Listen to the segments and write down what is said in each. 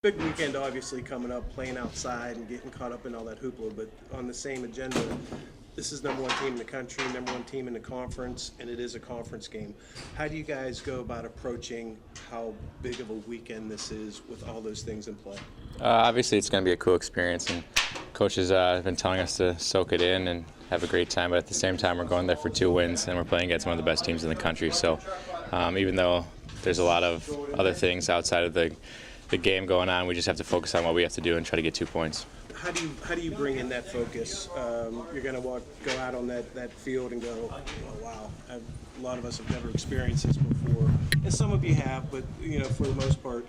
Big weekend obviously coming up, playing outside and getting caught up in all that hoopla, but on the same agenda, this is number one team in the country, number one team in the conference, and it is a conference game. How do you guys go about approaching how big of a weekend this is with all those things in play? Obviously, it's going to be a cool experience, and coaches have been telling us to soak it in and have a great time, but at the same time, we're going there for 2 wins, and we're playing against one of the best teams in the country. So even though there's a lot of other things outside of the game going on, we just have to focus on what we have to do and try to get 2 points. How do you bring in that focus? You're going to go out on that field and go, oh, wow, a lot of us have never experienced this before, and some of you have, but for the most part,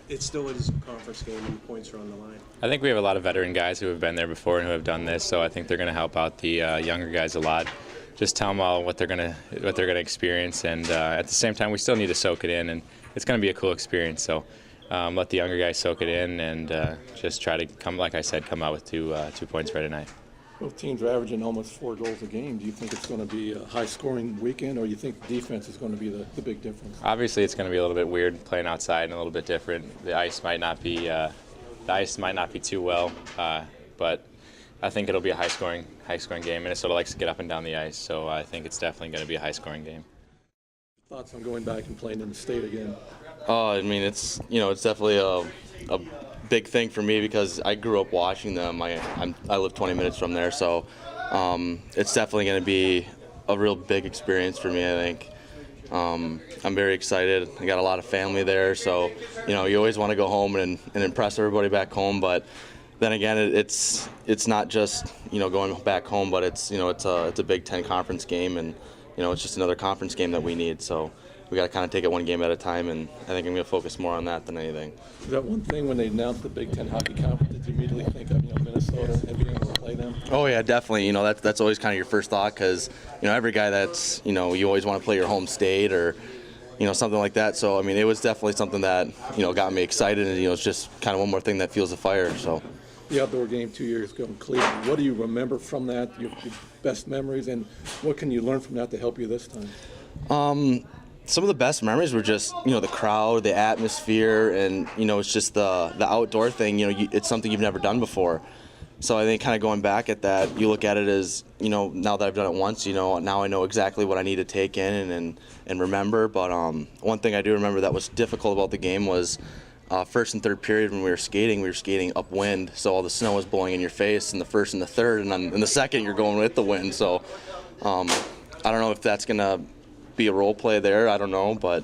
it still is a conference game and the points are on the line. I think we have a lot of veteran guys who have been there before and who have done this, so I think they're going to help out the younger guys a lot. Just tell them all what they're going to experience, and at the same time, we still need to soak it in, and it's going to be a cool experience. So. Let the younger guys soak it in and just try to come out with 2 points right tonight. Both teams are averaging almost 4 goals a game. Do you think it's going to be a high-scoring weekend, or you think defense is going to be the big difference? Obviously, it's going to be a little bit weird playing outside and a little bit different. The ice might not be too well, but I think it'll be a high-scoring game. Minnesota likes to get up and down the ice, so I think it's definitely going to be a high-scoring game. Thoughts on going back and playing in the state again? I mean, it's definitely a big thing for me because I grew up watching them. I live 20 minutes from there, so it's definitely going to be a real big experience for me, I think. I'm very excited. I got a lot of family there, so you always want to go home and impress everybody back home. But then again, it's not just going back home, but it's a Big Ten conference game, and it's just another conference game that we need. So we got to kind of take it one game at a time, and I think I'm going to focus more on that than anything. Is that one thing when they announced the Big Ten hockey conference, did you immediately think of Minnesota and being able to play them? Oh yeah, definitely. That's always kind of your first thought because every guy that's you always want to play your home state or something like that. So I mean, it was definitely something that got me excited, and it's just kind of one more thing that fuels the fire. So. The outdoor game 2 years ago in Cleveland. What do you remember from that? Your best memories, and what can you learn from that to help you this time? Some of the best memories were just the crowd, the atmosphere, and it's just the outdoor thing. It's something you've never done before. So I think kind of going back at that, you look at it as now that I've done it once, now I know exactly what I need to take in and remember. But one thing I do remember that was difficult about the game was. First and third period when we were skating upwind, so all the snow was blowing in your face in the first and the third, and then in the second you're going with the wind. So I don't know if that's going to be a role play there. I don't know, but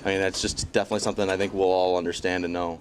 I mean that's just definitely something I think we'll all understand and know.